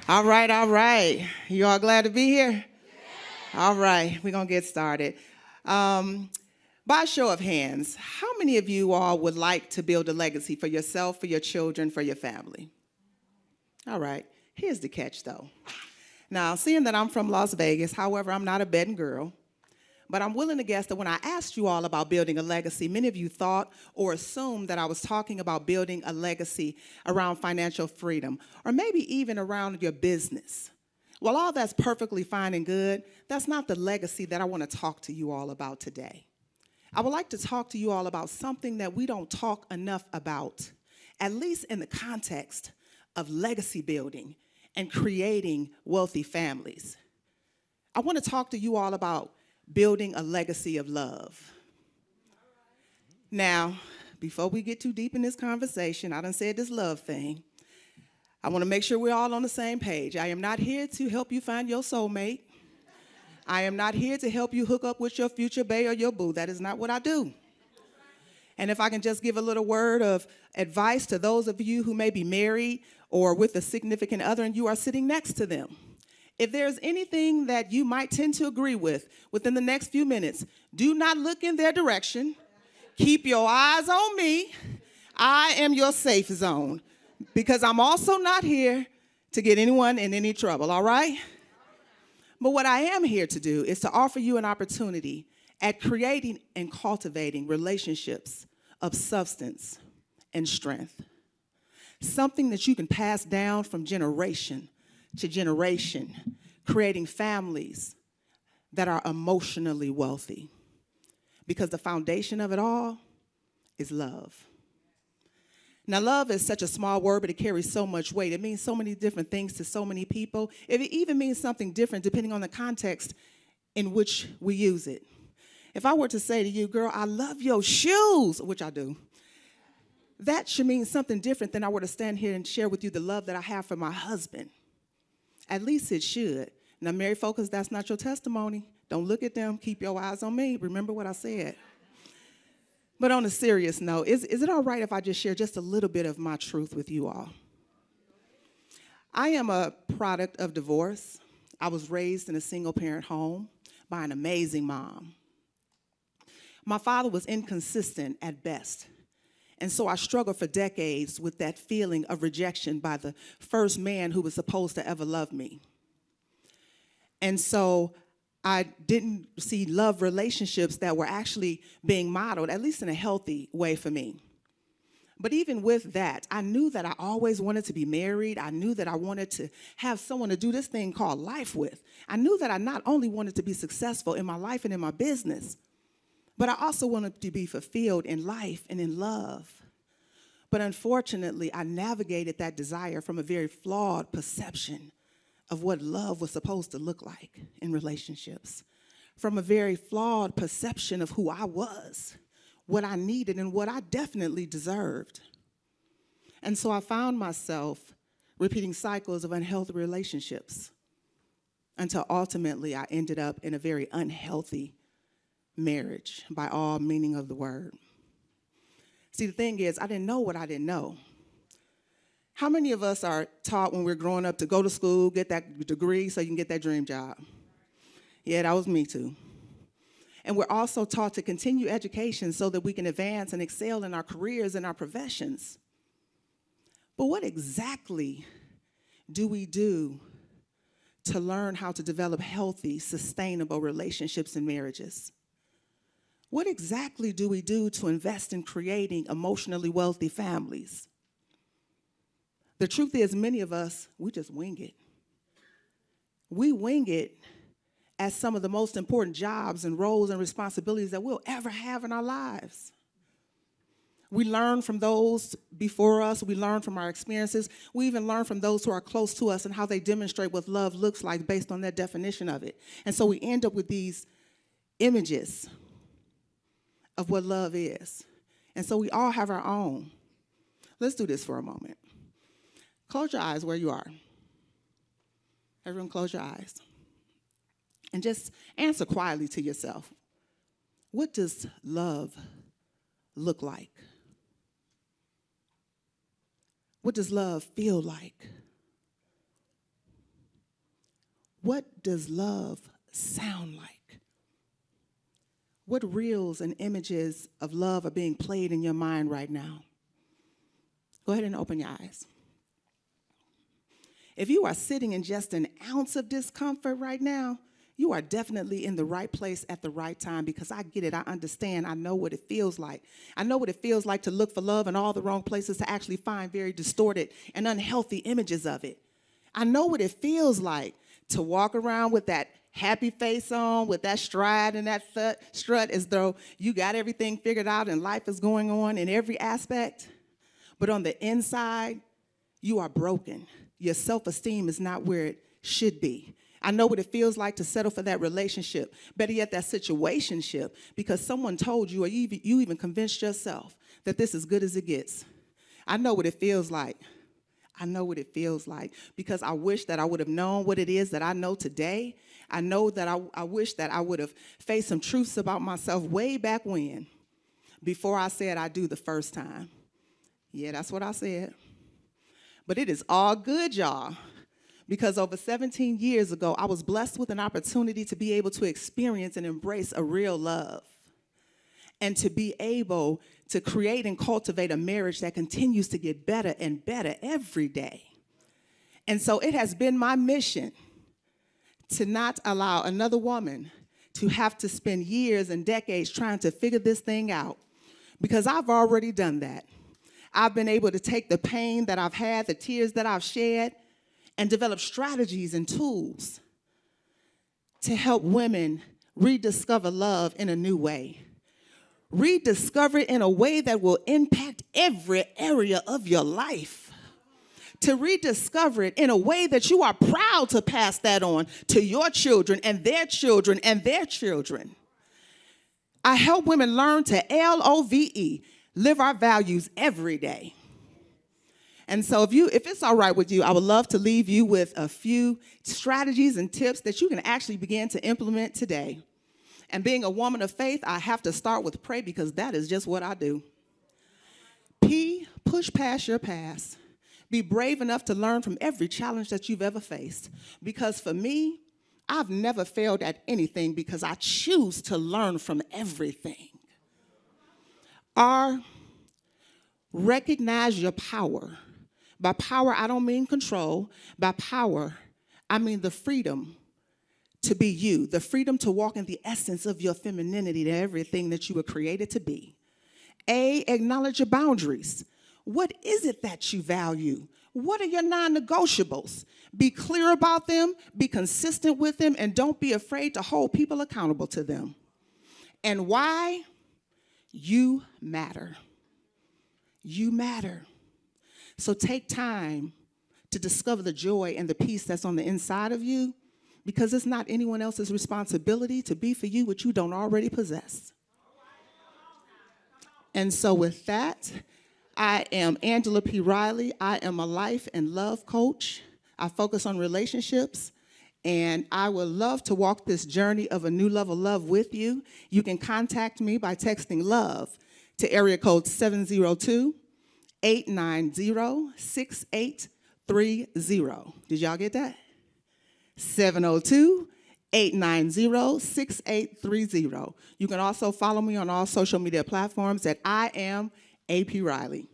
All right, all right. You all glad to be here? All right, we're going to get started. Um, by a show of hands, how many of you all would like to build a legacy for yourself, for your children, for your family? All right, here's the catch though. Now, seeing that I'm from Las Vegas, however, I'm not a betting girl, but I'm willing to guess that when I asked you all about building a legacy, many of you thought or assumed that I was talking about building a legacy around financial freedom, or maybe even around your business. While all that's perfectly fine and good, that's not the legacy that I want to talk to you all about today. I would like to talk to you all about something that we don't talk enough about, at least in the context of legacy building and creating wealthy families. I want to talk to you all about building a legacy of love. Now, before we get too deep in this conversation, I done said this love thing. I want to make sure we're all on the same page. I am not here to help you find your soulmate. I am not here to help you hook up with your future bae or your boo. That is not what I do. And if I can just give a little word of advice to those of you who may be married or with a significant other and you are sitting next to them. If there's anything that you might tend to agree with within the next few minutes, do not look in their direction. Keep your eyes on me. I am your safe zone because I'm also not here to get anyone in any trouble, all right? But what I am here to do is to offer you an opportunity at creating and cultivating relationships of substance and strength. Something that you can pass down from generation to generation, creating families that are emotionally wealthy. Because the foundation of it all is love. Now, love is such a small word, but it carries so much weight. It means so many different things to so many people. It even means something different depending on the context in which we use it. If I were to say to you, girl, I love your shoes, which I do, that should mean something different than I were to stand here and share with you the love that I have for my husband. At least it should. Now, married folks, that's not your testimony. Don't look at them. Keep your eyes on me. Remember what I said. But on a serious note, is it all right if I just share just a little bit of my truth with you all? I am a product of divorce. I was raised in a single-parent home by an amazing mom. My father was inconsistent at best. And so I struggled for decades with that feeling of rejection by the first man who was supposed to ever love me. And so I didn't see love relationships that were actually being modeled, at least in a healthy way for me. But even with that, I knew that I always wanted to be married. I knew that I wanted to have someone to do this thing called life with. I knew that I not only wanted to be successful in my life and in my business, but I also wanted to be fulfilled in life and in love. But unfortunately, I navigated that desire from a very flawed perception of what love was supposed to look like in relationships, from a very flawed perception of who I was, what I needed, and what I definitely deserved. And so I found myself repeating cycles of unhealthy relationships until ultimately I ended up in a very unhealthy marriage by all meaning of the word. See, the thing is, I didn't know what I didn't know. How many of us are taught when we're growing up to go to school, get that degree so you can get that dream job? Yeah, that was me too. And we're also taught to continue education so that we can advance and excel in our careers and our professions. But what exactly do we do to learn how to develop healthy, sustainable relationships and marriages? What exactly do we do to invest in creating emotionally wealthy families? The truth is, many of us, we just wing it. We wing it as some of the most important jobs and roles and responsibilities that we'll ever have in our lives. We learn from those before us. We learn from our experiences. We even learn from those who are close to us and how they demonstrate what love looks like based on their definition of it. And so we end up with these images of what love is. And so we all have our own. Let's do this for a moment. Close your eyes where you are. Everyone close your eyes. And just answer quietly to yourself. What does love look like? What does love feel like? what does love sound like? What reels and images of love are being played in your mind right now? Go ahead and open your eyes. If you are sitting in just an ounce of discomfort right now, you are definitely in the right place at the right time, because I get it, I understand, I know what it feels like. I know what it feels like to look for love in all the wrong places, to actually find very distorted and unhealthy images of it. I know what it feels like to walk around with that happy face on, with that stride and that strut as though you got everything figured out and life is going on in every aspect. But on the inside, you are broken. Your self-esteem is not where it should be. I know what it feels like to settle for that relationship, better yet that situationship, because someone told you, or you even convinced yourself that this is as good as it gets. I know what it feels like. I know what it feels like, because I wish that I would have known what it is that I know today. I know that I wish that I would have faced some truths about myself way back when, before I said I do the first time. Yeah, that's what I said. But it is all good, y'all, because over 17 years ago, I was blessed with an opportunity to be able to experience and embrace a real love, and to be able to create and cultivate a marriage that continues to get better and better every day. And so it has been my mission to not allow another woman to have to spend years and decades trying to figure this thing out, because I've already done that. I've been able to take the pain that I've had, the tears that I've shed, and develop strategies and tools to help women rediscover love in a new way. Rediscover it in a way that will impact every area of your life. To rediscover it in a way that you are proud to pass that on to your children and their children and their children. I help women learn to LOVE, live our values every day. And so if it's all right with you, I would love to leave you with a few strategies and tips that you can actually begin to implement today. And being a woman of faith, I have to start with pray, because that is just what I do. P, push past your past. Be brave enough to learn from every challenge that you've ever faced. Because for me, I've never failed at anything, because I choose to learn from everything. R, recognize your power. By power, I don't mean control. By power, I mean the freedom to be you, the freedom to walk in the essence of your femininity, to everything that you were created to be. A, acknowledge your boundaries. What is it that you value? What are your non-negotiables? Be clear about them, be consistent with them, and don't be afraid to hold people accountable to them. And why? You matter. You matter. So take time to discover the joy and the peace that's on the inside of you, because it's not anyone else's responsibility to be for you what you don't already possess. And so with that, I am Angela P. Riley. I am a life and love coach. I focus on relationships, and I would love to walk this journey of a new level of love with you. You can contact me by texting LOVE to area code 702-890-6830. Did y'all get that? 702-890-6830. You can also follow me on all social media platforms at I am AP Riley.